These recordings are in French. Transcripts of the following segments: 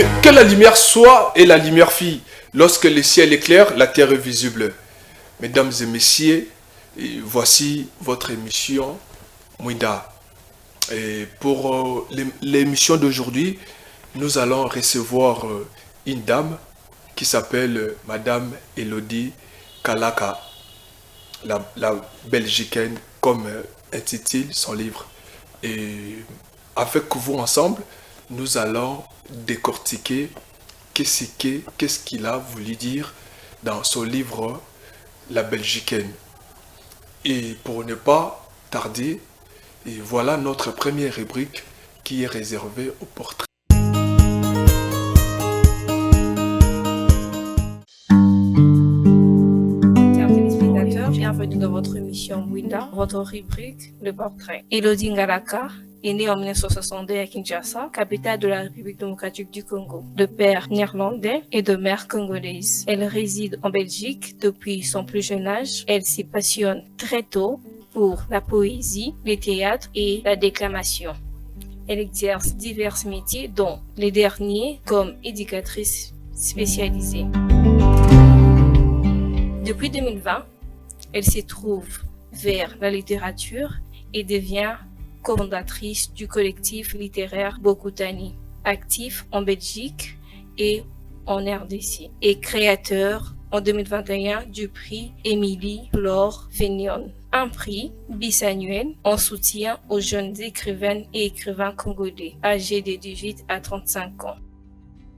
Que la lumière soit et la lumière fille. Lorsque le ciel est clair, la terre est visible. Mesdames et messieurs, voici votre émission Mouida. Et pour l'émission d'aujourd'hui, nous allons recevoir une dame qui s'appelle Madame Elodie Kalaka, la Belgicaine, comme intitule son livre. Et avec vous ensemble, nous allons décortiquer qu'est-ce qu'il a voulu dire dans son livre La Belgicaine. Et pour ne pas tarder, et voilà notre première rubrique qui est réservée au portrait. Chers téléspectateurs, bienvenue dans votre émission Mouida, votre rubrique Le Portrait. Elodie Ngalaka est née en 1962 à Kinshasa, capitale de la République démocratique du Congo, de père néerlandais et de mère congolaise. Elle réside en Belgique depuis son plus jeune âge. Elle s'y passionne très tôt pour la poésie, le théâtre et la déclamation. Elle exerce divers métiers, dont les derniers comme éducatrice spécialisée. Depuis 2020, elle se trouve vers la littérature et devient cofondatrice du collectif littéraire Bokutani, actif en Belgique et en RDC, et créateur en 2021 du prix Émilie Laure Fénion, un prix bisannuel en soutien aux jeunes écrivaines et écrivains congolais âgés de 18 à 35 ans.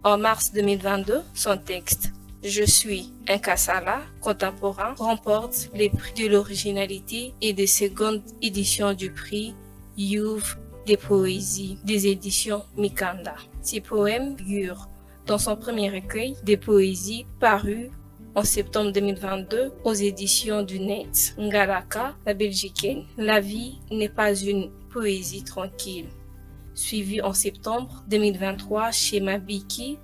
En mars 2022, son texte Je suis un Kassala contemporain remporte les prix de l'originalité et des secondes éditions du prix Youth des poésies des éditions Mikanda. Ces poèmes figurent dans son premier recueil des poésies paru en septembre 2022 aux éditions du Net. Ngalaka, la Belgicaine. La vie n'est pas une poésie tranquille. Suivi en septembre 2023 chez Mabiki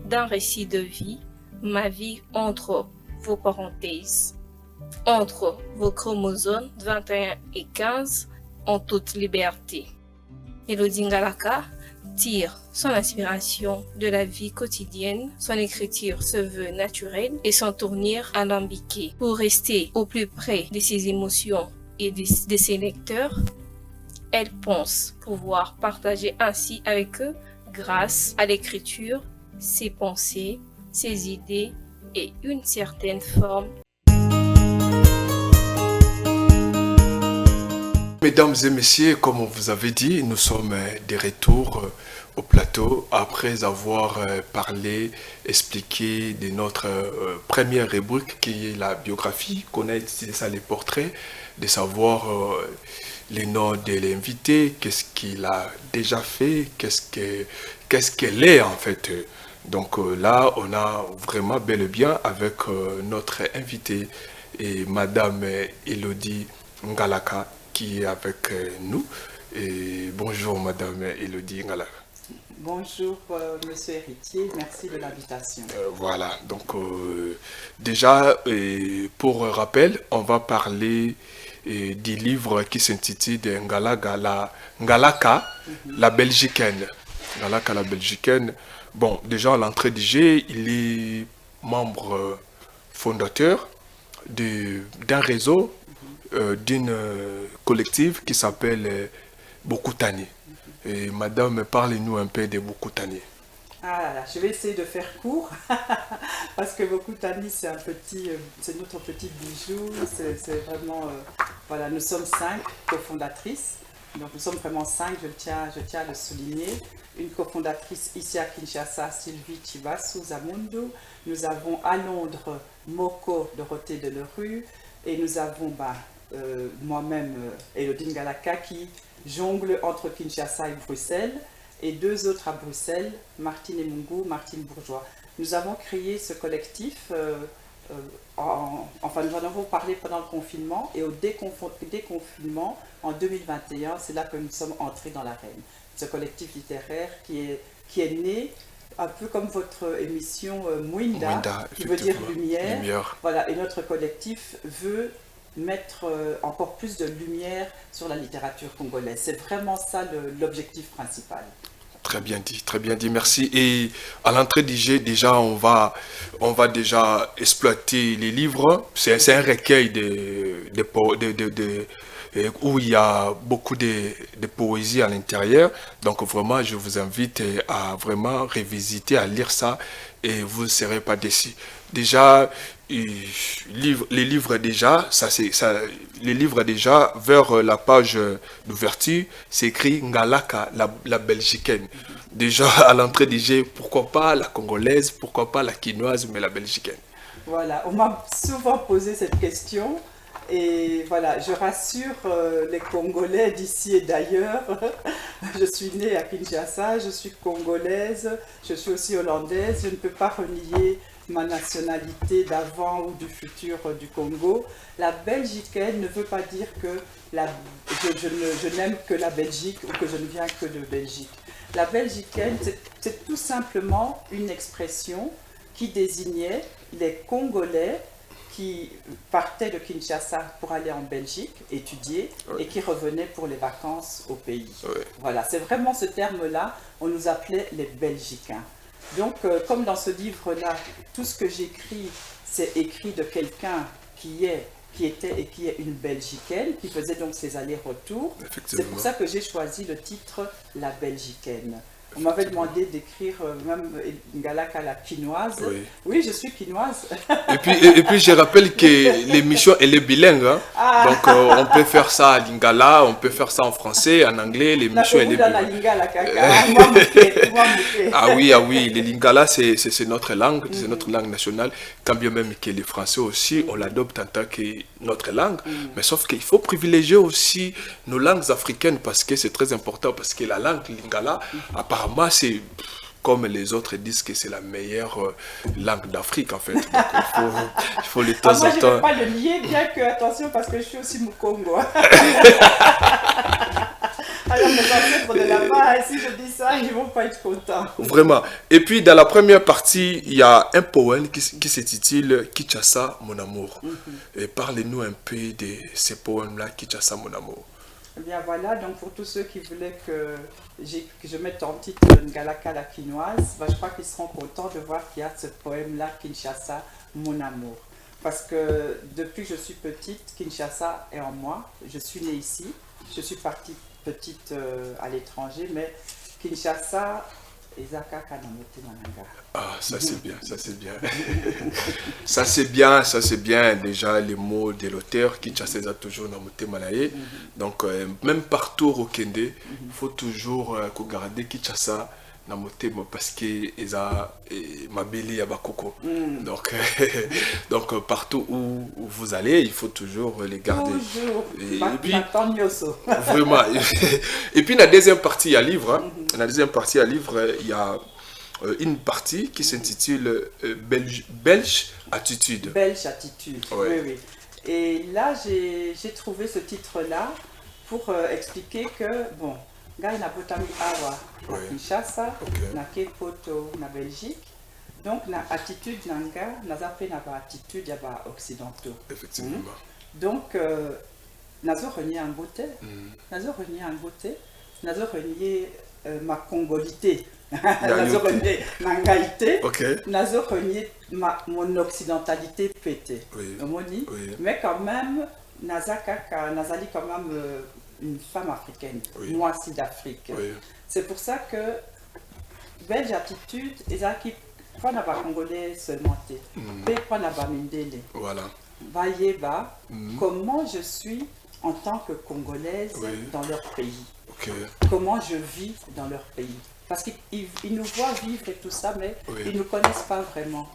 d'un récit de vie, ma vie entre vos parenthèses, entre vos chromosomes 21 et 15, en toute liberté. Elodie Ngalaka tire son inspiration de la vie quotidienne, son écriture se veut naturelle et son tournure alambiqué. Pour rester au plus près de ses émotions et de ses lecteurs, elle pense pouvoir partager ainsi avec eux, grâce à l'écriture, ses pensées, ses idées et une certaine forme. Mesdames et messieurs, comme on vous avait dit, nous sommes de retour au plateau après avoir parlé, expliqué de notre première rubrique qui est la biographie, connaître ça les portraits, de savoir les noms de l'invité, qu'est-ce qu'il a déjà fait, qu'est-ce qu'elle est en fait. Donc là, on a vraiment bel et bien avec notre invité et Madame Elodie Ngalaka qui est avec nous. Et bonjour Madame Elodie Ngalaka. Bonjour Monsieur Héritier, merci de l'invitation. Voilà, donc déjà pour rappel, on va parler du livre qui s'intitule Ngalaka, la Belgicaine. Ngalaka, la Belgicaine. Bon, déjà à l'entrée du jeu, il est membre fondateur d'un réseau, d'une collective qui s'appelle Bokutani. Et madame, parlez-nous un peu de Bokutani. Ah là là, je vais essayer de faire court, parce que Bokutani, c'est notre petit bijou, c'est vraiment, voilà, nous sommes 5 cofondatrices, donc nous sommes vraiment 5, je tiens à le souligner. Une cofondatrice ici à Kinshasa, Sylvie Chibasu Zamundu. Nous avons à Londres Moko Dorothée Delerue. Et nous avons moi-même Elodie Ngalaka qui jongle entre Kinshasa et Bruxelles. Et 2 autres à Bruxelles, Martine Emungu, Martine Bourgeois. Nous avons créé ce collectif, enfin nous en avons parlé pendant le confinement. Et au déconfinement, en 2021, c'est là que nous sommes entrés dans l'arène. Ce collectif littéraire qui est né un peu comme votre émission Mouinda, qui veut dire lumière. Voilà, et notre collectif veut mettre encore plus de lumière sur la littérature congolaise. C'est vraiment ça l'objectif principal. très bien dit, merci. Et à l'entrée du jeu, déjà, on va déjà exploiter les livres. C'est un recueil où il y a beaucoup de poésie à l'intérieur. Donc vraiment, je vous invite à vraiment révisiter, à lire ça et vous ne serez pas déçus. Déjà, les livres déjà, les livres déjà, vers la page d'ouverture, c'est écrit Ngalaka, la Belgicaine. Déjà, à l'entrée du jeu, pourquoi pas la congolaise, pourquoi pas la quinoise, mais la belgicaine. Voilà, on m'a souvent posé cette question. Et voilà, je rassure les Congolais d'ici et d'ailleurs. Je suis née à Kinshasa, je suis congolaise, je suis aussi hollandaise. Je ne peux pas renier ma nationalité d'avant ou du futur du Congo. La belgicaine ne veut pas dire que je n'aime que la Belgique ou que je ne viens que de Belgique. La belgicaine, c'est tout simplement une expression qui désignait les Congolais qui partaient de Kinshasa pour aller en Belgique étudier et qui revenaient pour les vacances au pays. Voilà, c'est vraiment ce terme-là, on nous appelait les Belgicains. Donc, comme dans ce livre-là, tout ce que j'écris, c'est écrit de quelqu'un qui était et qui est une Belgicaine, qui faisait donc ses allers-retours. C'est pour ça que j'ai choisi le titre « La Belgicaine ». On m'avait demandé d'écrire même Ngalaka la quinoise. Oui, je suis quinoise. Et puis je rappelle que l'émission, elle est bilingue. Hein? Ah. Donc, on peut faire ça à lingala, on peut faire ça en français, en anglais. L'émission, elle est bilingue. Ah oui, les lingala, c'est notre langue, c'est notre langue nationale. Quand bien même que les Français aussi, on l'adopte en tant que notre langue. Mais sauf qu'il faut privilégier aussi nos langues africaines parce que c'est très important. Parce que la langue lingala, apparemment, c'est comme les autres disent que c'est la meilleure langue d'Afrique en fait. Donc, il faut de temps en temps. Moi, je ne vais pas le nier, bien que, attention, parce que je suis aussi Mukongo. Alors, mes ancêtres de là-bas, si je dis ça, ils ne vont pas être contents. Vraiment. Et puis, dans la première partie, il y a un poème qui s'intitule Kinshasa, mon amour. Et parlez-nous un peu de ces poèmes-là, Kinshasa, mon amour. Eh bien voilà, donc pour tous ceux qui voulaient que je mette en titre Ngalaka la quinoise, je crois qu'ils seront contents de voir qu'il y a ce poème-là, Kinshasa, mon amour. Parce que depuis que je suis petite, Kinshasa est en moi. Je suis née ici, je suis partie petite à l'étranger, mais Kinshasa, Ezaka Kanamote Mananga. Ah, ça c'est bien, ça c'est bien. Ça c'est bien, ça c'est bien. Déjà, les mots de l'auteur, Kinshasa est toujours Namote Manaye. Donc, même partout au Kende, il faut toujours garder Kinshasa Namote parce que Eza Mabeli Abakoko. Donc, partout où vous allez, il faut toujours les garder. Toujours. Et puis, vraiment. Et puis, la deuxième partie à livre, hein, la deuxième partie à livre, il y a une partie qui s'intitule Belge Attitude. Belge Attitude, oui. Et là, j'ai trouvé ce titre-là pour expliquer que, bon, Gai na Botami Awa, na Kinshasa, na Kepoto, na Belgique. Donc, na attitude nanga, na zape na ba attitude ya ba occidentaux. Effectivement. Donc, nazo renier en beauté, nazo renier ma congolité. Nazo renier nangaïté, nazo renier mon occidentalité pété. Mais quand même, nazali quand même une femme africaine, moi aussi d'Afrique. C'est pour ça que Belge Attitude, ezaki pas na ba congolais seulement pas na ba mindele. Voilà. Vayeba, comment je suis en tant que congolaise dans leur pays. Comment je vis dans leur pays. Parce qu'ils nous voient vivre et tout ça, mais ils ne nous connaissent pas vraiment.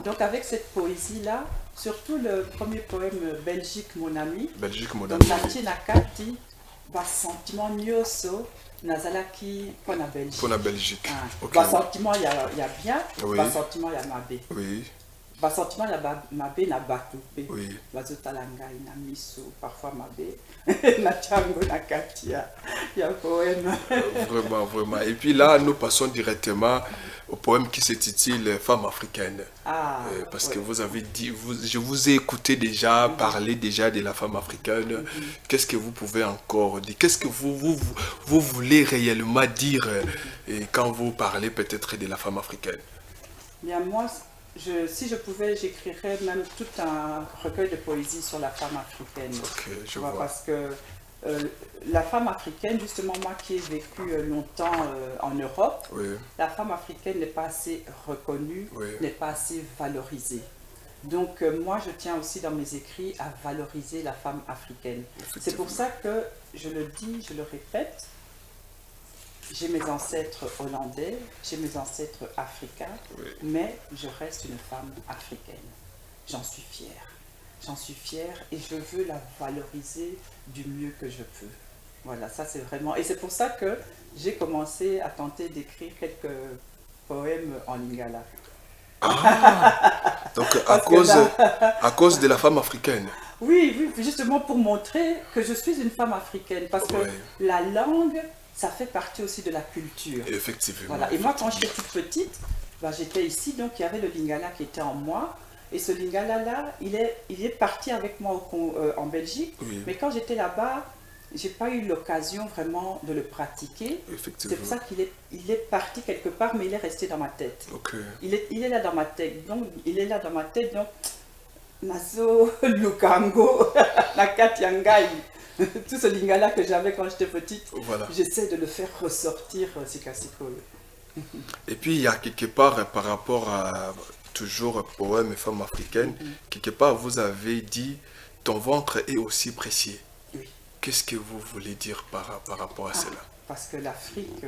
Donc avec cette poésie-là, surtout le premier poème Belgique, mon ami, donc Nati Nakati, bas sentiment nyoso, Nazalaki, pour la Belgique. Pour la Belgique. Bas sentiment, il y a bien, bas sentiment, il y a mabé. Sentiment mabe na bato pe Oui. bazotala ngai na miso parfois mabe na chango na kati ya poème. Vraiment, vraiment. Et puis là, nous passons directement au poème qui s'intitule Femme africaine. Parce que vous avez dit, je vous ai écouté déjà parler déjà de la femme africaine. Qu'est-ce que vous pouvez encore dire? Qu'est-ce que vous voulez réellement dire quand vous parlez peut-être de la femme africaine? Bien, moi, si je pouvais, j'écrirais même tout un recueil de poésie sur la femme africaine. Ok, je vois. Parce que la femme africaine, justement, moi qui ai vécu longtemps en Europe, Oui. la femme africaine n'est pas assez reconnue, Oui. n'est pas assez valorisée. Donc moi, je tiens aussi dans mes écrits à valoriser la femme africaine. C'est pour ça que je le dis, je le répète, j'ai mes ancêtres hollandais, j'ai mes ancêtres africains, Oui. mais je reste une femme africaine. J'en suis fière. J'en suis fière et je veux la valoriser du mieux que je peux. Voilà, ça c'est vraiment... Et c'est pour ça que j'ai commencé à tenter d'écrire quelques poèmes en lingala. Donc à cause de la femme africaine. Oui, justement pour montrer que je suis une femme africaine. Parce que la langue, ça fait partie aussi de la culture. Effectivement. Voilà. Et moi, quand j'étais toute petite, j'étais ici, donc il y avait le lingala qui était en moi. Et ce lingala-là, il est parti avec moi en Belgique. Oui. Mais quand j'étais là-bas, j'ai pas eu l'occasion vraiment de le pratiquer. C'est pour ça qu'il est parti quelque part, mais il est resté dans ma tête. Okay. Il est là dans ma tête. Donc, Nazo, Lukango, Nakati Yangai. Tout ce lingala que j'avais quand j'étais petite, voilà. J'essaie de le faire ressortir Sikasiko. Et puis il y a quelque part par rapport à toujours poème et femme africaine, quelque part vous avez dit ton ventre est aussi précieux. Oui. Qu'est-ce que vous voulez dire par rapport à cela? Parce que l'Afrique,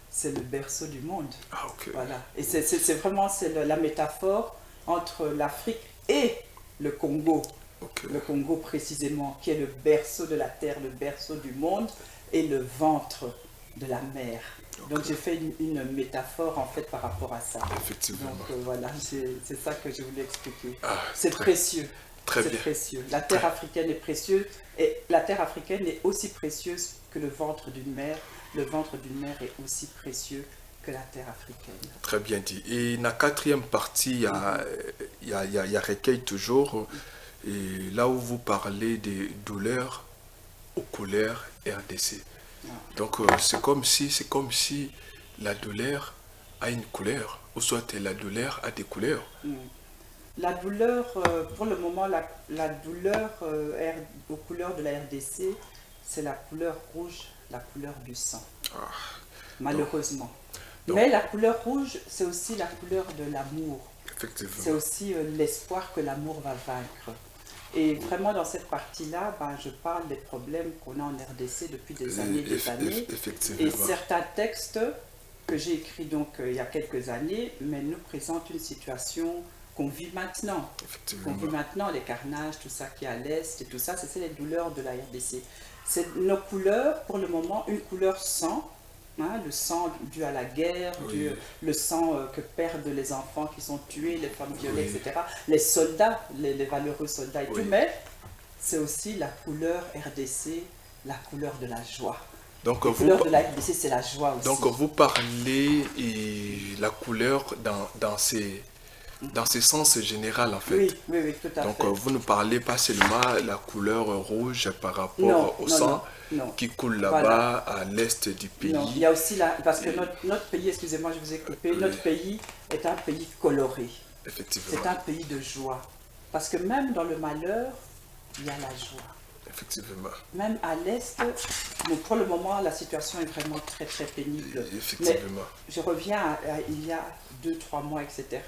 c'est le berceau du monde. Ah, ok. Voilà. Et c'est vraiment la métaphore entre l'Afrique et le Congo. Okay. Le Congo précisément, qui est le berceau de la terre, le berceau du monde et le ventre de la mer. Okay. Donc j'ai fait une métaphore en fait par rapport à ça. Effectivement. Donc voilà, c'est ça que je voulais expliquer. C'est précieux. Très bien. C'est précieux. La terre africaine est précieuse et la terre africaine est aussi précieuse que le ventre d'une mer. Le ventre d'une mer est aussi précieux que la terre africaine. Très bien dit. Et la quatrième partie, il y a recueil toujours. Et là où vous parlez des douleurs aux couleurs RDC. Donc c'est comme si la douleur a une couleur, ou soit la douleur a des couleurs. La douleur, pour le moment, la douleur aux couleurs de la RDC, c'est la couleur rouge, la couleur du sang. Malheureusement. Mais la couleur rouge, c'est aussi la couleur de l'amour. Effectivement. C'est aussi l'espoir que l'amour va vaincre. Et vraiment, dans cette partie-là, je parle des problèmes qu'on a en RDC depuis des années. Effectivement. Et certains textes que j'ai écrits donc, il y a quelques années, mais nous présentent une situation qu'on vit maintenant. Effectivement. Qu'on vit maintenant, les carnages, tout ça qui est à l'Est et tout ça, c'est les douleurs de la RDC. C'est nos couleurs, pour le moment, une couleur sang. Le sang dû à la guerre, le sang que perdent les enfants qui sont tués, les femmes violées, etc. Les soldats, les valeureux soldats et tout, mais c'est aussi la couleur RDC, la couleur de la joie. Donc, la couleur de la RDC, c'est la joie aussi. Donc vous parlez la couleur dans ce sens général en fait. Oui, tout à fait. Donc vous ne parlez pas seulement la couleur rouge par rapport au sang qui coule là-bas à l'est du pays. Non, il y a aussi parce que notre pays, excusez-moi, je vous ai coupé, notre pays est un pays coloré. Effectivement. C'est un pays de joie. Parce que même dans le malheur, il y a la joie. Effectivement. Même à l'est, pour le moment, la situation est vraiment très très pénible. Effectivement. Mais je reviens à il y a 2-3 mois, etc.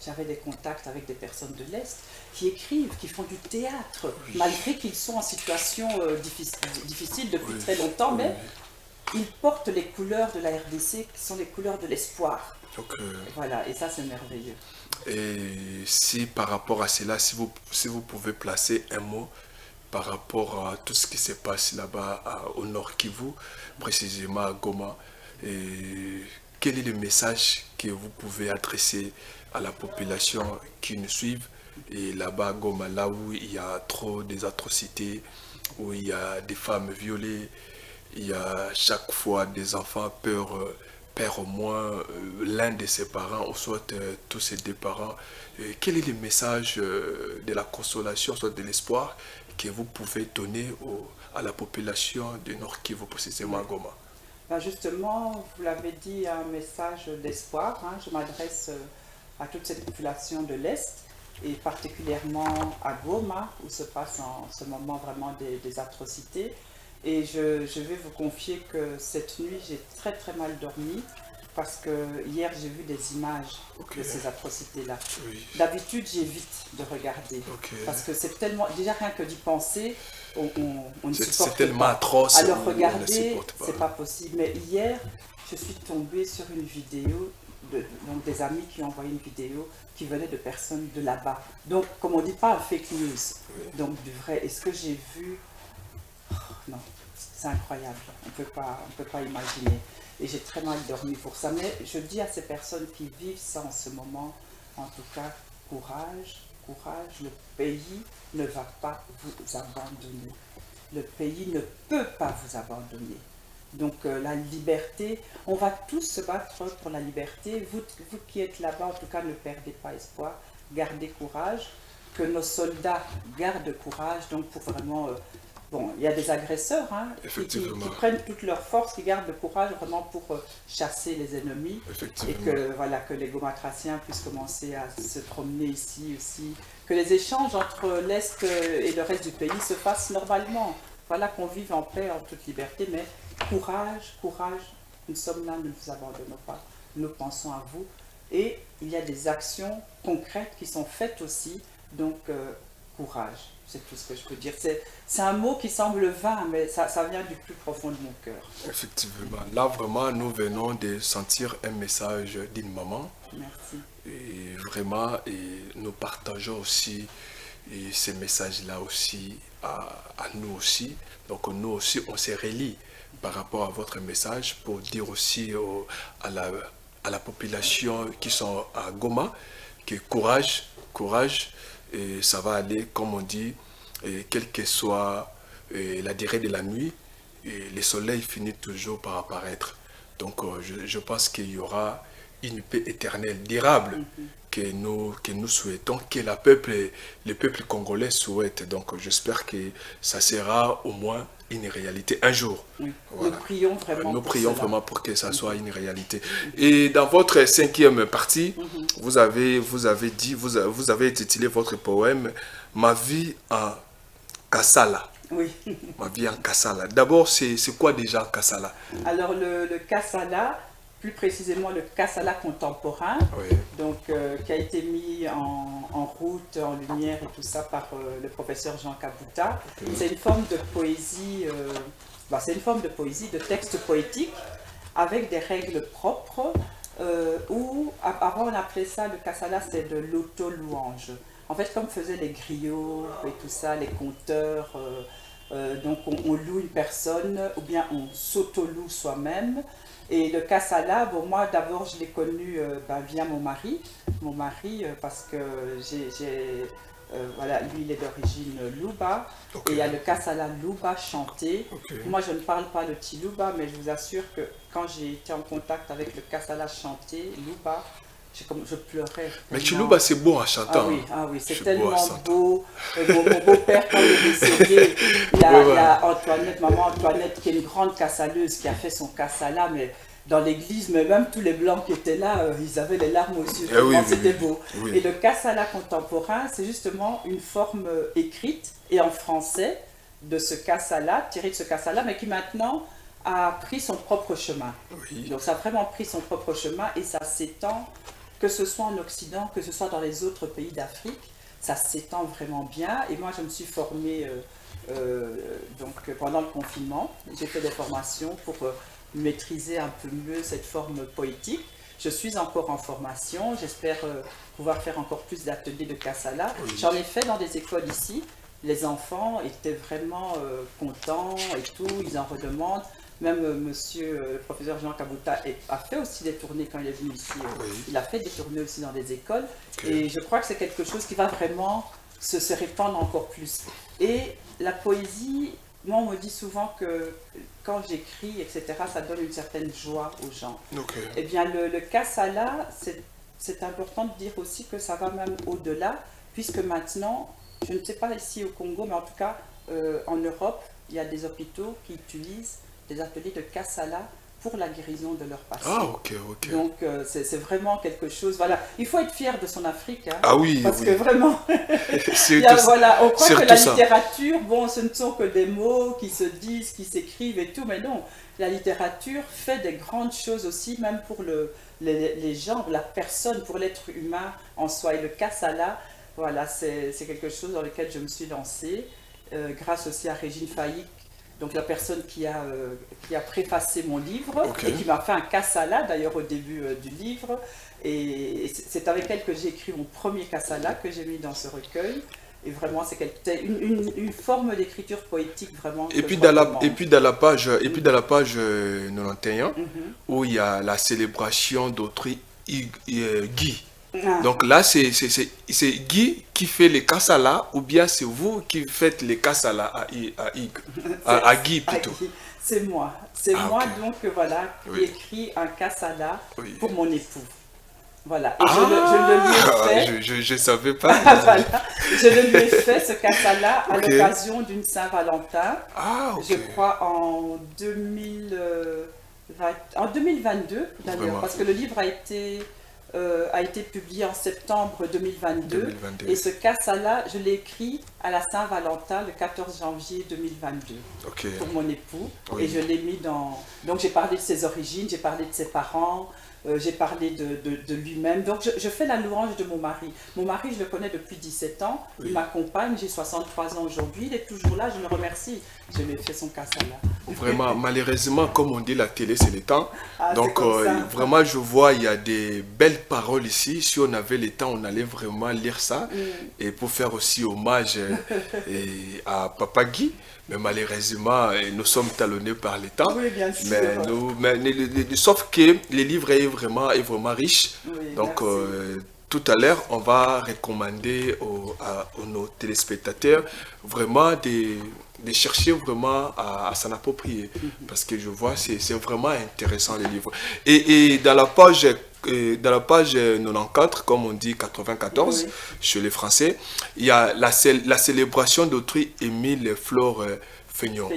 J'avais des contacts avec des personnes de l'Est qui écrivent, qui font du théâtre, malgré qu'ils sont en situation difficile depuis très longtemps, mais ils portent les couleurs de la RDC qui sont les couleurs de l'espoir. Voilà, et ça c'est merveilleux. Et si par rapport à cela, si vous pouvez placer un mot par rapport à tout ce qui se passe là-bas au Nord Kivu, précisément à Goma, et quel est le message que vous pouvez adresser à la population qui nous suivent. Et là-bas à Goma, là où il y a trop des atrocités, où il y a des femmes violées, il y a chaque fois des enfants perdent au moins l'un de ses parents, ou soit tous ces deux parents. Quel est le message de la consolation, soit de l'espoir que vous pouvez donner à la population de Nord Kivu, précisément à Goma? Ben justement, vous l'avez dit, un message d'espoir. Hein. Je m'adresse à toute cette population de l'Est, et particulièrement à Goma, où se passent en ce moment vraiment des atrocités. Et je vais vous confier que cette nuit, j'ai très très mal dormi, parce que hier, j'ai vu des images de ces atrocités-là. Oui. D'habitude, j'évite de regarder, parce que c'est tellement... Déjà, rien que d'y penser, on ne supporte pas. C'est tellement atroce. Alors regarder, c'est pas possible. Mais hier, je suis tombée sur une vidéo, donc des amis qui ont envoyé une vidéo qui venait de personnes de là-bas. Donc, comme on dit, pas un fake news, donc du vrai. Et ce que j'ai vu, non, c'est incroyable. On peut pas imaginer. Et j'ai très mal dormi pour ça. Mais je dis à ces personnes qui vivent ça en ce moment, en tout cas, courage, courage. Le pays ne va pas vous abandonner. Le pays ne peut pas vous abandonner. Donc la liberté, on va tous se battre pour la liberté. Vous qui êtes là-bas, en tout cas, ne perdez pas espoir. Gardez courage. Que nos soldats gardent courage. Donc pour vraiment... bon, il y a des agresseurs hein, qui prennent toute leur force, qui gardent le courage vraiment pour chasser les ennemis. Et que, voilà, que les gomatraciens puissent commencer à se promener ici aussi. Que les échanges entre l'Est et le reste du pays se fassent normalement. Voilà, qu'on vive en paix, en toute liberté, mais courage, courage, nous sommes là, ne nous abandonnons pas, nous pensons à vous. Et il y a des actions concrètes qui sont faites aussi, donc courage, c'est tout ce que je peux dire. C'est un mot qui semble vain, mais ça vient du plus profond de mon cœur. Effectivement, là vraiment, nous venons de sentir un message d'une maman. Merci. Et vraiment, nous partageons aussi ces messages-là aussi à nous aussi. Donc nous aussi, on se relie par rapport à votre message pour dire aussi à la population qui sont à Goma que courage, courage, et ça va aller, comme on dit, et quelle que soit la durée de la nuit, et le soleil finit toujours par apparaître. Donc je pense qu'il y aura une paix éternelle, durable, que nous souhaitons, que le peuple congolais souhaite. Donc j'espère que ça sera au moins une réalité un jour. Oui. Voilà. Nous prions vraiment pour que ça soit une réalité. Et dans votre cinquième partie, vous avez intitulé votre poème « Ma vie en Kassala ». Oui. Ma vie en Kassala. D'abord, c'est quoi déjà Kassala? Alors le Kassala, plus précisément le Kassala contemporain, donc, qui a été mis en route, en lumière et tout ça par le professeur Jean Kabuta. C'est une forme de poésie, c'est une forme de poésie, de texte poétique, avec des règles propres, où avant on appelait ça, le Kassala, c'est de l'auto-louange. En fait, comme faisaient les griots et tout ça, les conteurs, donc on loue une personne, ou bien on s'auto-loue soi-même. Et le Kassala, bon, moi d'abord je l'ai connu via mon mari, parce que voilà, lui il est d'origine Luba, et il y a le Kassala Luba chanté. Moi je ne parle pas le Tiluba, mais je vous assure que quand j'ai été en contact avec le Kassala chanté, Luba, je pleurais. Mais Tiluba c'est beau en chantant. Ah oui, c'est tellement beau. Mon beau-père, quand il est décédé, il y a Antoinette, maman Antoinette, qui est une grande kassaleuse, qui a fait son Kassala, mais dans l'église, mais même tous les blancs qui étaient là, ils avaient les larmes aux yeux. C'était beau. Et le Kassala contemporain, c'est justement une forme écrite et en français de ce Kassala, tiré de ce Kassala, mais qui maintenant a pris son propre chemin. Donc ça a vraiment pris son propre chemin et ça s'étend, que ce soit en Occident, que ce soit dans les autres pays d'Afrique, ça s'étend vraiment bien. Et moi, je me suis formée donc, pendant le confinement. J'ai fait des formations pour maîtriser un peu mieux cette forme poétique. Je suis encore en formation. J'espère pouvoir faire encore plus d'ateliers de Kassala. J'en ai fait dans des écoles ici. Les enfants étaient vraiment contents et tout. Ils en redemandent. Même monsieur, le professeur Jean Kabuta a fait aussi des tournées quand il est venu ici. Il a fait des tournées aussi dans des écoles. Et je crois que c'est quelque chose qui va vraiment se répandre encore plus. Et la poésie, moi on me dit souvent que quand j'écris, etc., ça donne une certaine joie aux gens. Eh bien le Kasala, c'est important de dire aussi que ça va même au-delà, puisque maintenant, je ne sais pas ici au Congo, mais en tout cas en Europe, il y a des hôpitaux qui utilisent des ateliers de Kasala pour la guérison de leurs patients. Ah, ok. Donc, c'est vraiment quelque chose... Voilà, il faut être fier de son Afrique. Hein, ah oui, parce que vraiment, voilà, on croit que la littérature, bon, ce ne sont que des mots qui se disent, qui s'écrivent et tout, mais non, la littérature fait des grandes choses aussi, même pour les gens, la personne, pour l'être humain en soi. Et le Kasala, voilà, c'est quelque chose dans lequel je me suis lancée, grâce aussi à Régine Faïk, donc la personne qui a préfacé mon livre, et qui m'a fait un Kasala d'ailleurs au début du livre. Et c'est avec elle que j'ai écrit mon premier Kasala que j'ai mis dans ce recueil. Et vraiment, c'est une forme d'écriture poétique vraiment. Et puis dans la page 91, où il y a la célébration d'autrui Guy. Donc là, c'est Guy qui fait les Kasala, ou bien c'est vous qui faites les Kasala à Guy plutôt? C'est moi. C'est moi donc voilà qui écris un Kasala pour mon époux. Voilà. Et je le lui ai fait. Je savais pas. Voilà. Je le lui ai fait ce Kasala à l'occasion d'une Saint-Valentin. Je crois en 2022 d'ailleurs, parce que le livre a été publié en septembre 2022. Et ce Kasala, je l'ai écrit à la Saint-Valentin le 14 janvier 2022 pour mon époux. Et je l'ai mis dans... Donc j'ai parlé de ses origines, j'ai parlé de ses parents, j'ai parlé de lui-même. Donc je fais la louange de mon mari. Mon mari, je le connais depuis 17 ans, il m'accompagne, j'ai 63 ans aujourd'hui, il est toujours là, je le remercie. Je lui ai fait son Kasala. Vraiment, malheureusement, comme on dit, la télé, c'est le temps. Donc, vraiment, je vois, il y a des belles paroles ici. Si on avait le temps, on allait vraiment lire ça. Et pour faire aussi hommage à Papa Guy. Mais malheureusement, nous sommes talonnés par le temps. Oui, bien sûr. Sauf que le livre est vraiment riche. Donc, tout à l'heure, on va recommander à nos téléspectateurs vraiment de chercher vraiment à s'en approprier. Parce que je vois, c'est vraiment intéressant le livre. Et dans la page 94, comme on dit 94, chez les Français, il y a la célébration d'autrui Émile Flore Feignon.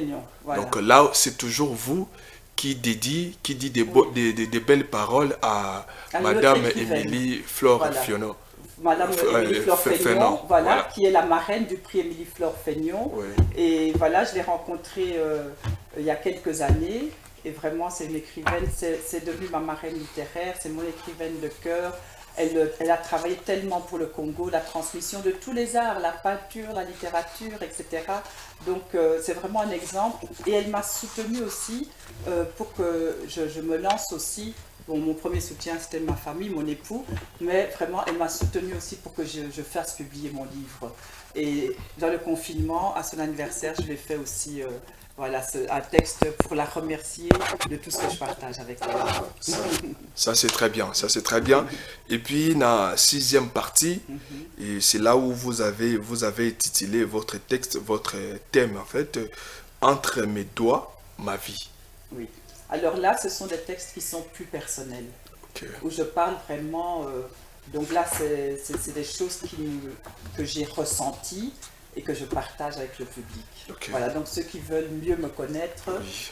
Voilà. Donc là, c'est toujours vous qui dit des belles paroles à Madame Émilie Flore Feignon. Madame Émilie Flore Feignon, voilà, qui est la marraine du prix Émilie Flore Feignon. Et voilà, je l'ai rencontrée il y a quelques années. Et vraiment, c'est une écrivaine, c'est devenu ma marraine littéraire, c'est mon écrivaine de cœur. Elle a travaillé tellement pour le Congo, la transmission de tous les arts, la peinture, la littérature, etc. Donc, c'est vraiment un exemple. Et elle m'a soutenue aussi pour que je me lance aussi. Bon, mon premier soutien, c'était ma famille, mon époux. Mais vraiment, elle m'a soutenue aussi pour que je fasse publier mon livre. Et dans le confinement, à son anniversaire, je l'ai fait aussi... Voilà, un texte pour la remercier de tout ce que je partage avec elle. Ça c'est très bien, ça c'est très bien. Et puis, dans la 6e partie, et c'est là où vous avez intitulé votre texte, votre thème en fait, Entre mes doigts, ma vie. Oui. Alors là, ce sont des textes qui sont plus personnels, où je parle vraiment... donc là, c'est des choses que j'ai ressenties et que je partage avec le public. Voilà, donc ceux qui veulent mieux me connaître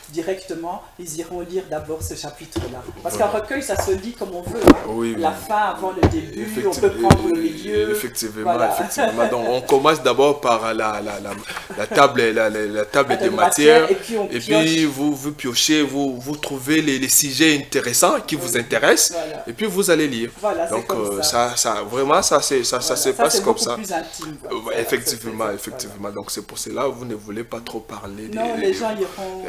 directement, ils iront lire d'abord ce chapitre-là. Parce qu'un recueil, ça se lit comme on veut. Hein. La fin avant le début, on peut prendre le milieu. Effectivement. Donc on commence d'abord par la table des matières. Et puis vous piochez, vous trouvez les sujets intéressants qui vous intéressent. Et puis vous allez lire. Voilà, donc ça se passe comme ça. Plus intime, effectivement. Donc c'est pour cela que vous ne voulez pas trop parler. Non, les gens iront.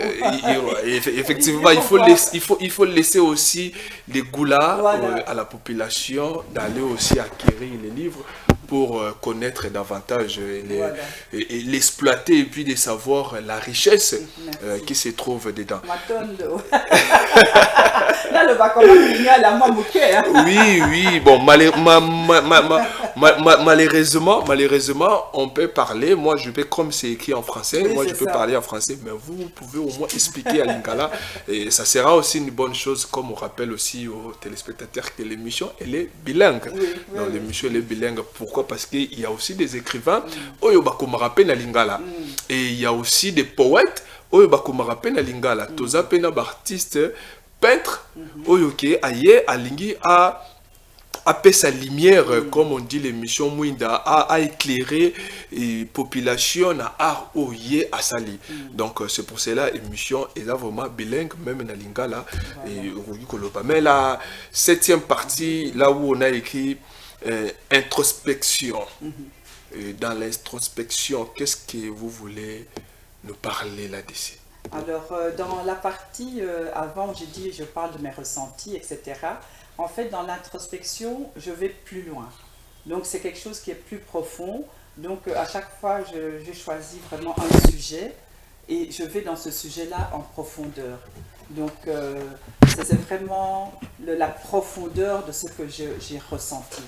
Effectivement, il faut laisser aussi les goûts là à la population d'aller aussi acquérir les livres pour connaître davantage et l'exploiter et puis de savoir la richesse qui se trouve dedans. Oui, bon, malheureusement, on peut parler, moi je peux, comme c'est écrit en français, moi je peux parler en français, mais vous pouvez au moins expliquer à Lingala, et ça sera aussi une bonne chose, comme on rappelle aussi aux téléspectateurs que l'émission, elle est bilingue. Donc l'émission, elle est bilingue. Pourquoi? Parce qu'il y a aussi des écrivains, et il y a aussi des poètes, artistes, peintres, alingi a fait sa lumière, comme on dit l'émission Mouinda, a éclairé la population à art oye à sali. Donc c'est pour cela l'émission est vraiment bilingue, même dans Lingala et Koloba. Mais la 7e partie, là où on a écrit introspection. Et dans l'introspection, qu'est-ce que vous voulez nous parler là-dessus? Alors, dans la partie avant, j'ai dit, je parle de mes ressentis, etc. En fait, dans l'introspection, je vais plus loin. Donc, c'est quelque chose qui est plus profond. Donc, à chaque fois, je choisis vraiment un sujet et je vais dans ce sujet-là en profondeur. Donc, c'est vraiment la profondeur de ce que j'ai ressenti.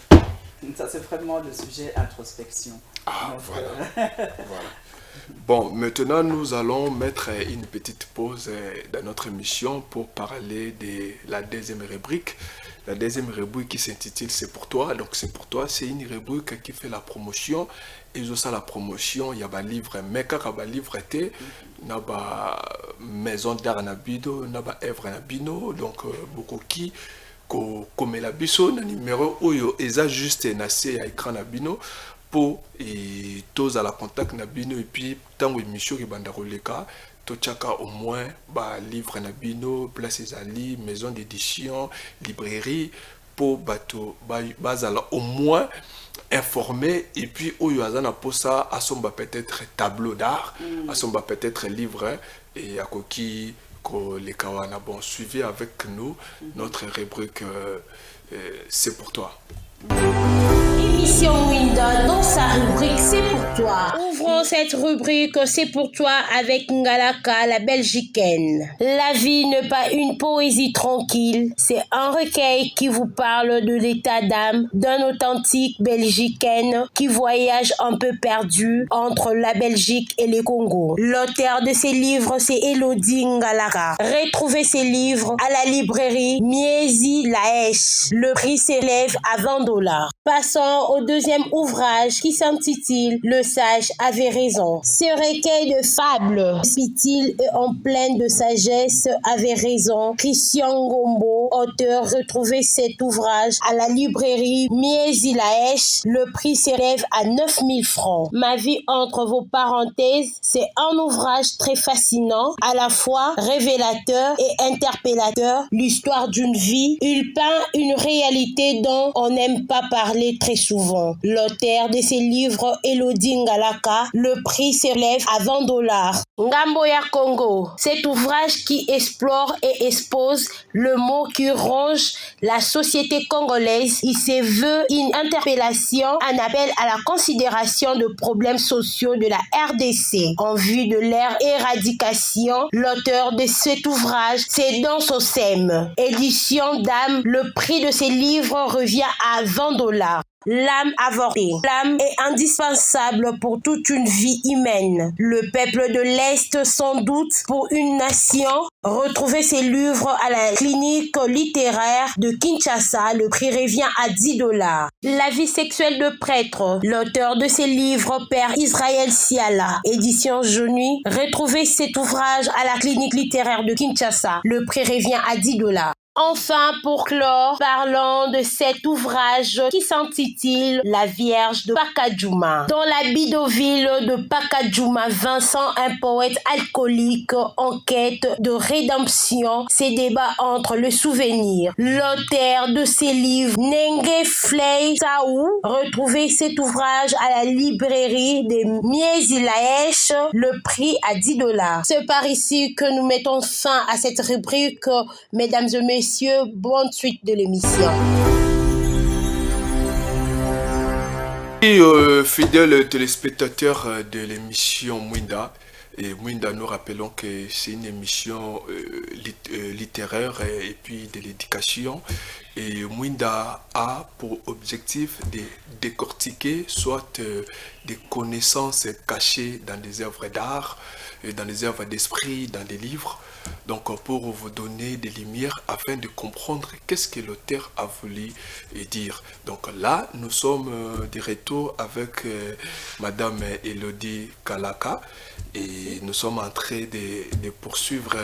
Ça, c'est vraiment le sujet introspection. Ah, donc, voilà. Bon, maintenant, nous allons mettre une petite pause dans notre émission pour parler de la deuxième rubrique. La deuxième rubrique qui s'intitule C'est pour toi. Donc, C'est pour toi, c'est une rubrique qui fait la promotion. Et aussi la promotion, il y a des livres. Mais quand il y a des livres, il y a des maisons d'art nabido, il y a des œuvres nabino. Donc, beaucoup qui comme la biso, le numéro oyo, est juste nassé à écran nabino. Pour et tous à la contact nabino et puis tant que émission qui banda roleka to chaka au moins ba livre nabino place ezali maison d'édition librairie pour bato bazala au moins informé et puis oyo azana pour ça asomba peut-être tableau d'art asomba peut-être livre et à koki ko les kawana. Bon, suivez avec nous notre rubrique C'est pour toi. Émission Winda dans sa rubrique C'est pour toi. Ouvrons cette rubrique C'est pour toi avec Ngalaka, la Belgicaine. La vie n'est pas une poésie tranquille, c'est un recueil qui vous parle de l'état d'âme d'un authentique Belgicaine qui voyage un peu perdu entre la Belgique et le Congo. L'auteur de ces livres, c'est Elodie Ngalaka. Retrouvez ces livres à la librairie Miezi Laèche. Le prix s'élève à $20. Passons au deuxième ouvrage qui s'intitule Le sage avait raison. Ce recueil de fables subtil et en pleine de sagesse avait raison. Christian Gombo, auteur, retrouvez cet ouvrage à la librairie Miezi Laèche. Le prix s'élève à 9000 francs. Ma vie entre vos parenthèses, c'est un ouvrage très fascinant, à la fois révélateur et interpellateur. L'histoire d'une vie, il peint une réalité dont on n'aime pas parler très souvent. L'auteur de ces livres, Elodie Ngalaka, le prix s'élève à $20. Ngamboya Congo, cet ouvrage qui explore et expose le mot qui ronge la société congolaise. Il se veut une interpellation, un appel à la considération de problèmes sociaux de la RDC en vue de leur éradication. L'auteur de cet ouvrage, c'est Dans Sosem, édition d'âme. Le prix de ces livres revient à $20. L'âme avortée. L'âme est indispensable pour toute une vie humaine. Le peuple de l'Est, sans doute, pour une nation. Retrouvez ces livres à la clinique littéraire de Kinshasa. Le prix revient à $10. La vie sexuelle de prêtre. L'auteur de ces livres, Père Israël Siala, édition Jeuny. Retrouvez cet ouvrage à la clinique littéraire de Kinshasa. Le prix revient à $10. Enfin, pour clore, parlons de cet ouvrage qui s'intitule La Vierge de Pakadjouma. Dans la bidonville de Pakadjouma, Vincent, un poète alcoolique en quête de rédemption, ces débats entre le souvenir. L'auteur de ces livres, Nenge Fley Saou, retrouvez cet ouvrage à la librairie des Miezi Laèche, le prix à $10. C'est par ici que nous mettons fin à cette rubrique, mesdames et messieurs. Bonne suite de l'émission. Et, fidèles téléspectateurs de l'émission Mwinda, et Mwinda, nous rappelons que c'est une émission littéraire et puis de l'éducation. Et Mwinda a pour objectif de décortiquer soit des connaissances cachées dans des œuvres d'art, dans des œuvres d'esprit, dans des livres. Donc pour vous donner des lumières afin de comprendre qu'est-ce que l'auteur a voulu dire. Donc là, nous sommes de retour avec Madame Elodie Kalaka et nous sommes en train de poursuivre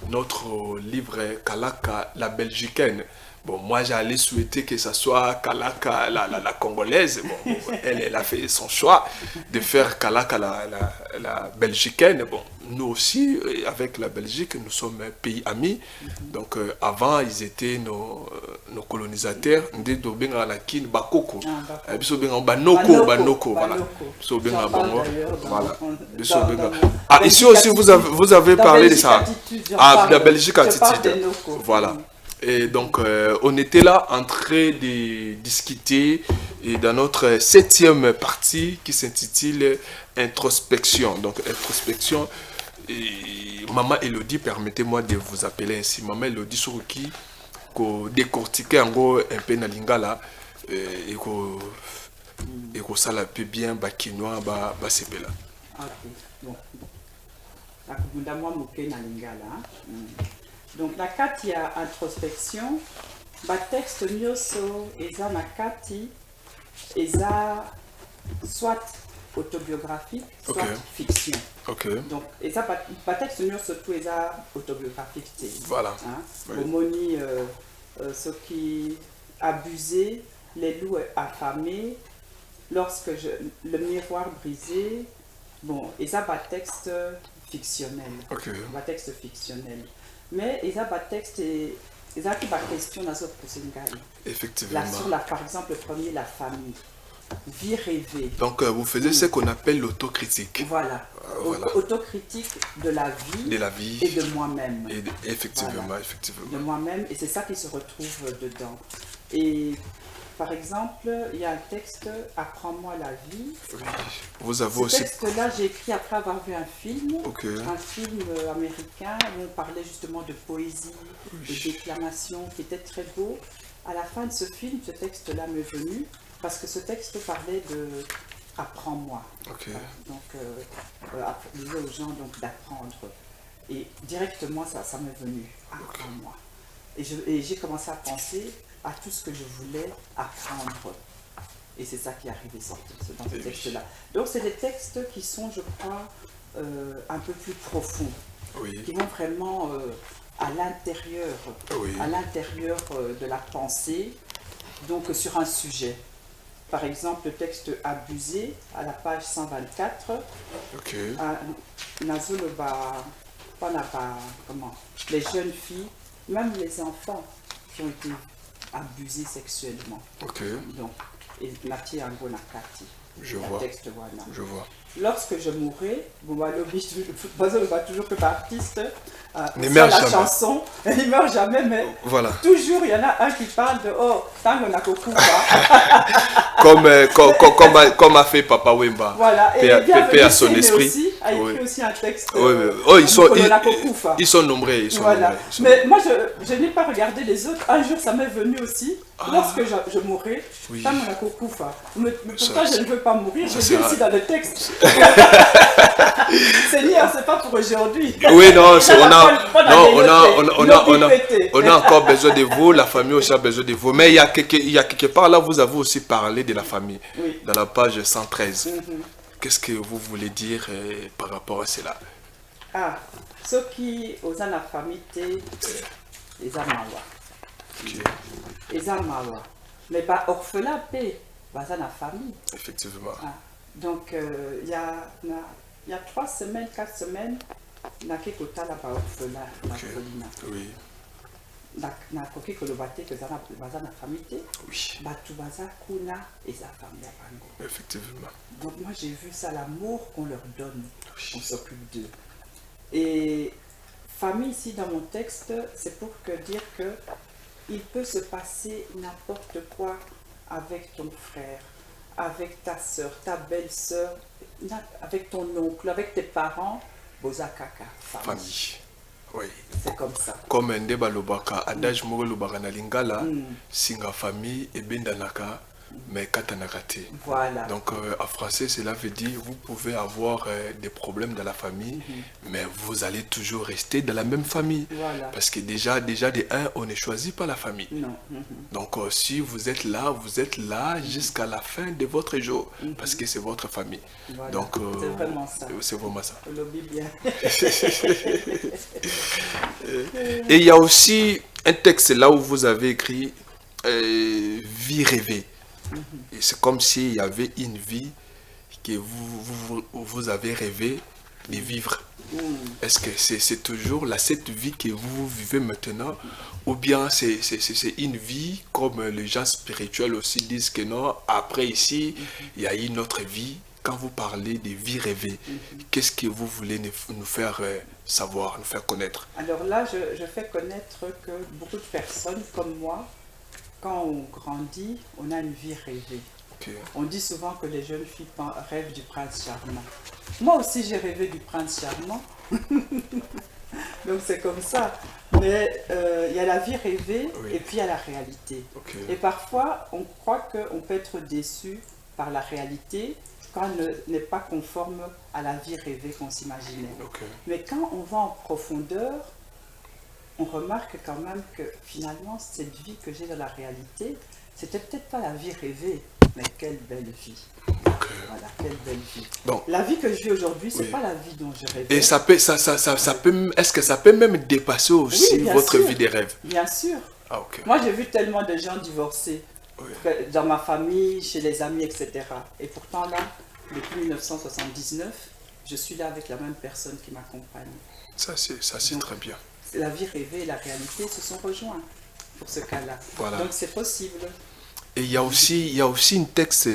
notre livre Kalaka, la Belgicaine. Bon, moi j'allais souhaiter que ce soit Kalaka, la Congolaise. Bon, elle a fait son choix de faire Kalaka, la Belgicaine. Bon, nous aussi, avec la Belgique, nous sommes un pays amis. Donc avant, ils étaient nos colonisateurs. Ah, ici aussi, vous avez parlé de ça. Ah, la Belgique attitude. Voilà. Et donc, on était là en train de discuter et dans notre 7e partie qui s'intitule Introspection. Donc, introspection, et Maman Elodie, permettez-moi de vous appeler ainsi. Maman Elodie, sur qui décortiquer en gros un peu na lingala et que ça la peut bien, bakinois, basepela. Ok, bon. Donc la kati ya introspection, texte nyonso eza na kati eza soit autobiographique, soit fiction. Donc eza texte nyonso tout eza autobiographique. Voilà. Omoni ce qui abusé, les loups affamés, lorsque le miroir brisé. Bon, eza texte fictionnel. Texte fictionnel. Mais il y a des textes, il y a des questions dans notre Sénégal. Effectivement. Là, par exemple, le premier, la famille. Vie rêvée. Donc, vous faisiez ce qu'on appelle l'autocritique. Voilà. Autocritique de la vie et de moi-même. Effectivement, voilà. Effectivement. De moi-même, et c'est ça qui se retrouve dedans. Et par exemple, il y a un texte, Apprends-moi la vie. Oui. Vous avez aussi... Ce texte-là, j'ai écrit après avoir vu un film, un film américain où on parlait justement de poésie, de déclamation, qui était très beau. À la fin de ce film, ce texte-là m'est venu, parce que ce texte parlait de Apprends-moi. Donc, disait aux gens d'apprendre. Et directement, ça m'est venu, Apprends-moi. Et j'ai commencé à penser à tout ce que je voulais apprendre. Et c'est ça qui est arrivé dans ce texte-là. Donc c'est des textes qui sont, je crois, un peu plus profonds, qui vont vraiment à l'intérieur de la pensée, donc sur un sujet. Par exemple, le texte Abusé, à la page 124, les jeunes filles, même les enfants qui ont été abusés sexuellement. Donc, et Nati Ango Nakati. Je vois. Texte, voilà. Je vois. Lorsque je mourrai, bon, on va toujours que l'artiste ne meurt la jamais. chanson, il ne meurt jamais, mais voilà. Toujours il y en a un qui parle de oh, tant qu'on a cocu. Comme a fait Papa Wemba. Voilà, et Pépé à son esprit. Aussi, a écrit aussi un texte. Ils sont nombreux. Voilà. Mais moi, je n'ai pas regardé les autres. Un jour, ça m'est venu aussi. Lorsque je mourrai, tant qu'on a cocu. Mais pourquoi je ne veux pas mourir? Je dis aussi dans le texte. Seigneur, c'est pas pour aujourd'hui. Oui, non, on a encore besoin de vous, la famille aussi a besoin de vous. Mais il y a quelque part là, vous avez aussi parlé de la famille, dans la page 113. Qu'est-ce que vous voulez dire par rapport à cela? Ceux qui ont la famille, les amawa. Les amawa. Mais pas orphelin, pas la famille. Effectivement. Donc, il y a 3 semaines, 4 semaines, na kekota la ba orphelin, na orphelinat. Oui. Na koki kolobate que baza na famille. Oui. Batu baza kuna et sa famille à bango. Effectivement. Donc moi j'ai vu ça, l'amour qu'on leur donne, on s'occupe d'eux. Et famille ici dans mon texte, c'est pour dire que il peut se passer n'importe quoi avec ton frère, avec ta soeur, ta belle-sœur, avec ton oncle, avec tes parents, bozakaka, Famille. Oui. C'est comme ça. Comme un débat lobaka, adage moko lobaka na lingala, singa famille et bendanaka, mais katanakate. Voilà. Donc en français, cela veut dire vous pouvez avoir des problèmes dans la famille, mais vous allez toujours rester dans la même famille. Voilà. Parce que déjà de un, on ne choisit pas la famille. Non. Donc si vous êtes là jusqu'à la fin de votre jour, parce que c'est votre famille. Voilà. Donc c'est vraiment ça. C'est vraiment ça. Le bien. Et il y a aussi un texte là où vous avez écrit vie rêvée. Et c'est comme s'il y avait une vie que vous avez rêvé de vivre. Est-ce que c'est toujours cette vie que vous vivez maintenant, ou bien c'est une vie comme les gens spirituels aussi disent que non, après ici, il y a une autre vie. Quand vous parlez de vie rêvée, qu'est-ce que vous voulez nous faire savoir, nous faire connaître? Alors là, je fais connaître que beaucoup de personnes comme moi, quand on grandit, on a une vie rêvée. Okay. On dit souvent que les jeunes filles rêvent du prince charmant. Moi aussi, j'ai rêvé du prince charmant. Donc c'est comme ça. Mais il y a la vie rêvée, oui, et puis il y a la réalité. Okay. Et parfois, on croit qu'on peut être déçu par la réalité quand on n'est pas conforme à la vie rêvée qu'on s'imaginait. Okay. Mais quand on va en profondeur, on remarque quand même que finalement, cette vie que j'ai dans la réalité, c'était peut-être pas la vie rêvée, mais quelle belle vie. Okay. Voilà, quelle belle vie. Bon. La vie que je vis aujourd'hui, c'est oui, pas la vie dont je rêvais. Et ça peut, est-ce que ça peut même dépasser aussi, oui, votre vie des rêves? Bien sûr. Ah, okay. Moi, j'ai vu tellement de gens divorcés, oui, dans ma famille, chez les amis, etc. Et pourtant là, depuis 1979, je suis là avec la même personne qui m'accompagne. Ça, c'est très bien. La vie rêvée et la réalité se sont rejoints pour ce cas-là. Voilà. Donc c'est possible. Et il y a aussi un texte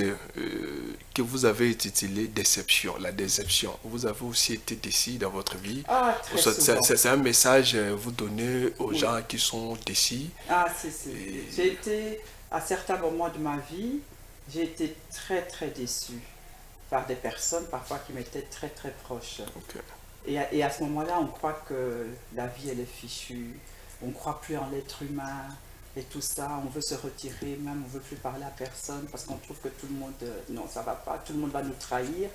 que vous avez intitulé Déception, la déception. Vous avez aussi été déçu dans votre vie. Ah, très souvent. C'est un message vous donnez aux oui, gens qui sont déçus. Ah, si. Et... J'ai été, à certains moments de ma vie, j'ai été très très déçue par des personnes parfois qui m'étaient très très proches. Okay. Et à ce moment-là, on croit que la vie, elle est fichue. On ne croit plus en l'être humain et tout ça. On veut se retirer, même on ne veut plus parler à personne parce qu'on trouve que tout le monde, non, ça ne va pas, tout le monde va nous trahir.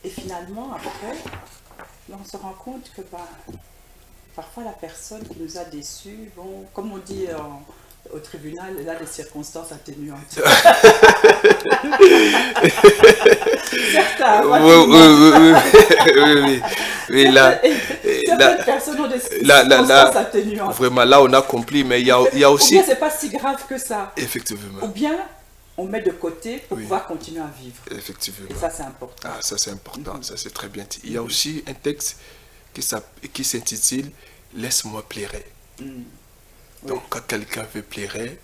Et finalement, après, on se rend compte que parfois la personne qui nous a déçus, bon, comme on dit au tribunal, elle a des circonstances atténuantes. Certains, oui, là, certaines personnes ont des circonstances atténuantes. Vraiment, là, on a compris, mais il y a aussi... Ou bien, c'est pas si grave que ça. Effectivement. Ou bien, on met de côté pour pouvoir continuer à vivre. Effectivement. Et ça, c'est important. Ah, ça, c'est important. Ça, c'est très bien dit. Il y a aussi un texte qui s'intitule « Laisse-moi pleurer ». Donc, quand quelqu'un veut pleurer,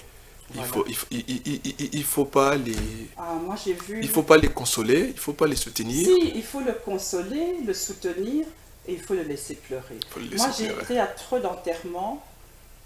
voilà, il faut pas les... Ah, moi, j'ai vu... Il faut pas les consoler, il faut pas les soutenir. Si, il faut le consoler, le soutenir, et il faut le laisser pleurer. Moi, j'ai été à trop d'enterrements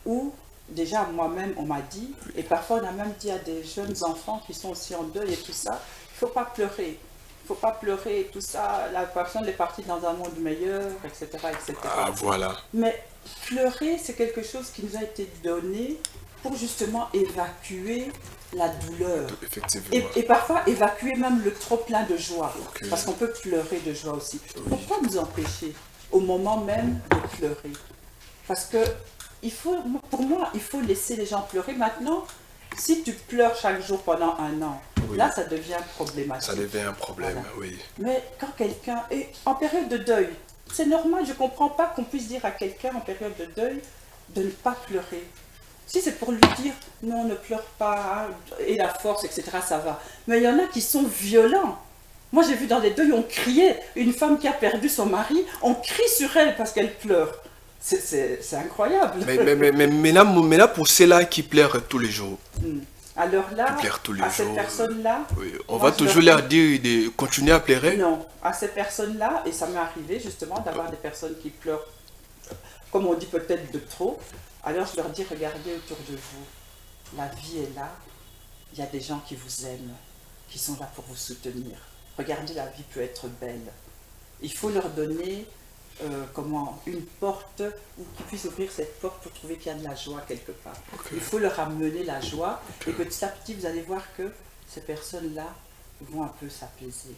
où, déjà, moi-même, on m'a dit, oui, et parfois, on a même dit à des jeunes enfants qui sont aussi en deuil et tout ça, il ne faut pas pleurer. Il ne faut pas pleurer et tout ça. La personne est partie dans un monde meilleur, etc., etc. Ah, voilà. Mais pleurer, c'est quelque chose qui nous a été donné pour justement évacuer la douleur. Effectivement. Et parfois évacuer même le trop plein de joie. Okay. Parce qu'on peut pleurer de joie aussi. Oui. Pourquoi nous empêcher au moment même de pleurer? Parce que pour moi, il faut laisser les gens pleurer. Maintenant, si tu pleures chaque jour pendant un an, oui, là, ça devient problématique. Ça devient un problème, voilà, oui. Mais quand quelqu'un est en période de deuil, c'est normal, je ne comprends pas qu'on puisse dire à quelqu'un en période de deuil de ne pas pleurer. Si c'est pour lui dire non, ne pleure pas, et la force, etc., ça va. Mais il y en a qui sont violents. Moi, j'ai vu dans des deuils, on criait. Une femme qui a perdu son mari, on crie sur elle parce qu'elle pleure. C'est incroyable. Mais là, pour ceux-là qui pleurent tous les jours. Alors là, à ces personnes-là... Oui, on va toujours leur dire de continuer à pleurer? Non, à ces personnes-là, et ça m'est arrivé justement d'avoir des personnes qui pleurent, comme on dit peut-être de trop. Alors je leur dis, regardez autour de vous, la vie est là, il y a des gens qui vous aiment. qui sont là pour vous soutenir. Regardez, la vie peut être belle. Il faut leur donner une porte où qu'ils puissent ouvrir cette porte pour trouver qu'il y a de la joie quelque part. Ok. Il faut leur amener la joie et petit à petit, vous allez voir que ces personnes-là vont un peu s'apaiser.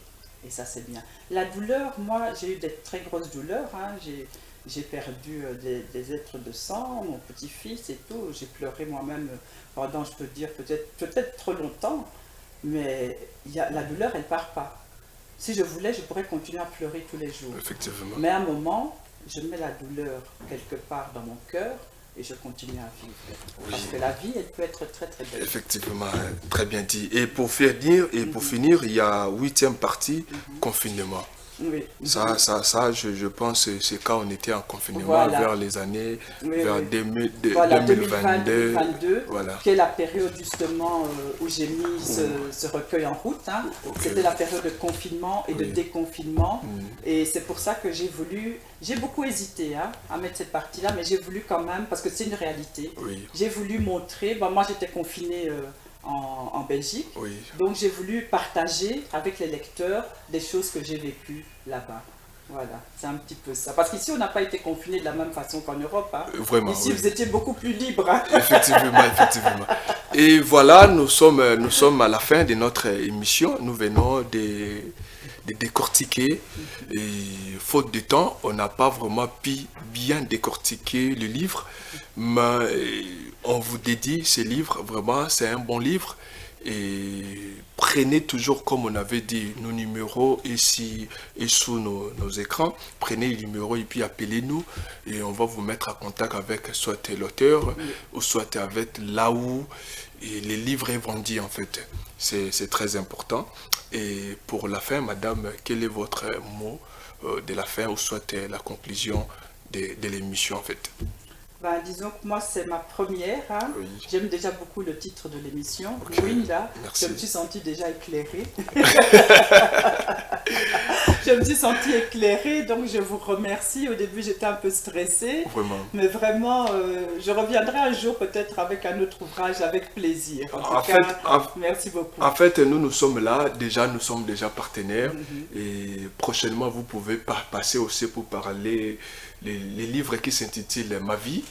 Et ça, c'est bien. La douleur, moi, j'ai eu des très grosses douleurs. Hein. J'ai perdu des êtres de sang, mon petit-fils et tout. J'ai pleuré moi-même pendant, je peux dire, peut-être trop longtemps. Mais la douleur, elle ne part pas. Si je voulais, je pourrais continuer à pleurer tous les jours. Effectivement. Mais à un moment, je mets la douleur quelque part dans mon cœur et je continue à vivre. Oui. Parce que la vie, elle peut être très très belle. Effectivement, très bien dit. Et pour finir, il y a 8e partie, confinement. Oui. Ça, je pense, c'est quand on était en confinement, Voilà. vers les années, Oui, vers oui. 2022. 2022, Voilà. qui est la période justement où j'ai mis ce recueil en route. Hein. Ok. C'était la période de confinement et de Oui. déconfinement. Et c'est pour ça que j'ai beaucoup hésité hein, à mettre cette partie-là, mais j'ai voulu quand même, parce que c'est une réalité, Oui, j'ai voulu montrer, moi j'étais confinée en Belgique, oui. donc j'ai voulu partager avec les lecteurs des choses que j'ai vécues là-bas. Voilà, c'est un petit peu ça. Parce qu'ici, on n'a pas été confinés de la même façon qu'en Europe. Hein. Vraiment. Ici, Oui. vous étiez beaucoup plus libres. Hein. Effectivement, effectivement. Et voilà, nous sommes à la fin de notre émission. Nous venons de décortiquer. Et faute de temps, on n'a pas vraiment pu bien décortiquer le livre. Mais on vous dédie ce livre. Vraiment, c'est un bon livre. Et prenez toujours, comme on avait dit, nos numéros ici et sous nos écrans. Prenez les numéros et puis appelez-nous et on va vous mettre en contact avec soit l'auteur ou soit avec là où les livres est vendu en fait. C'est très important. Et pour la fin, madame, quel est votre mot de la fin ou soit la conclusion de l'émission en fait? Disons que moi, c'est ma première. Hein. Oui. J'aime déjà beaucoup le titre de l'émission. Ok. Winda. Merci. Je me suis sentie déjà éclairée. Je me suis sentie éclairée, donc je vous remercie. Au début, j'étais un peu stressée. Vraiment. Mais vraiment, je reviendrai un jour peut-être avec un autre ouvrage, avec plaisir. En tout cas, merci beaucoup. En fait, nous sommes là, nous sommes déjà partenaires. Et prochainement, vous pouvez passer aussi pour parler les livres qui s'intitulent Ma vie.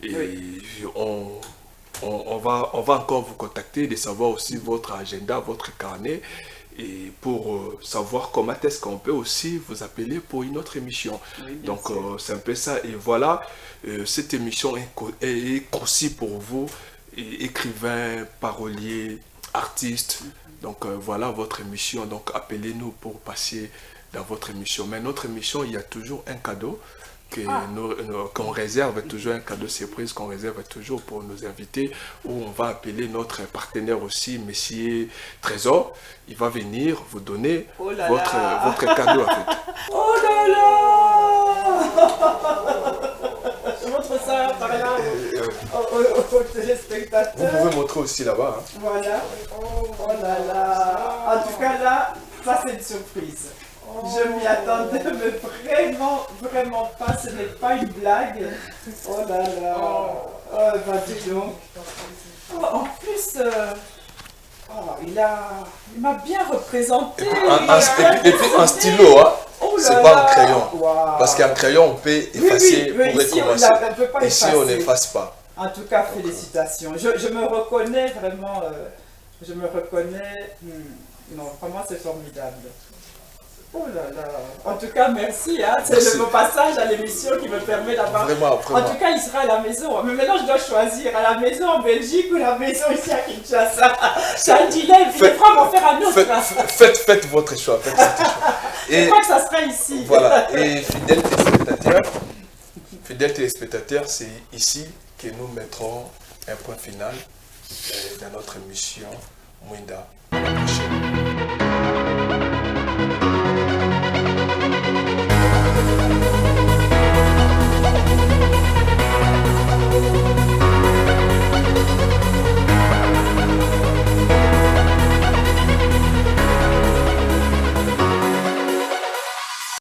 Et Oui. on va encore vous contacter, de savoir aussi votre agenda, votre carnet. Et pour savoir comment est-ce qu'on peut aussi vous appeler pour une autre émission. Oui, bien Donc sûr. c'est un peu ça. Et voilà, cette émission est conçue pour vous, écrivains, paroliers, artistes. Donc voilà votre émission. Donc appelez-nous pour passer dans votre émission. Mais notre émission, il y a toujours un cadeau qu'on réserve, toujours un cadeau surprise qu'on réserve toujours pour nos invités, où on va appeler notre partenaire aussi, Monsieur Trésor. Il va venir vous donner votre cadeau en fait. Oh là là. Je montre ça par là aux téléspectateurs. Vous pouvez montrer aussi là-bas. Hein. Voilà. Oh là là. En tout cas là, ça c'est une surprise. Je m'y attendais, mais vraiment pas, ce n'est pas une blague. Oh là là. Oh, dis donc. Oh, en plus, il m'a bien représenté. Et puis un stylo, hein. Oh là C'est pas là. un crayon. Wow. Parce qu'un crayon, on peut effacer Oui, pour ici, recommencer. on ne peut pas Ici, effacer. on n'efface pas. En tout cas, félicitations. Je me reconnais vraiment. Je me reconnais. Non, vraiment, c'est formidable. Oh là là. En tout cas, merci. Hein. C'est le passage à l'émission qui me permet d'avoir. Vraiment. En tout cas, il sera à la maison. Mais maintenant, je dois choisir à la maison en Belgique ou la maison ici à Kinshasa. C'est un dilemme. Il devra m'en faire un autre. Faites votre choix. Je crois que ça sera ici. Voilà. Et fidèles téléspectateurs, c'est ici que nous mettrons un point final dans notre émission Mwinda. À la prochaine.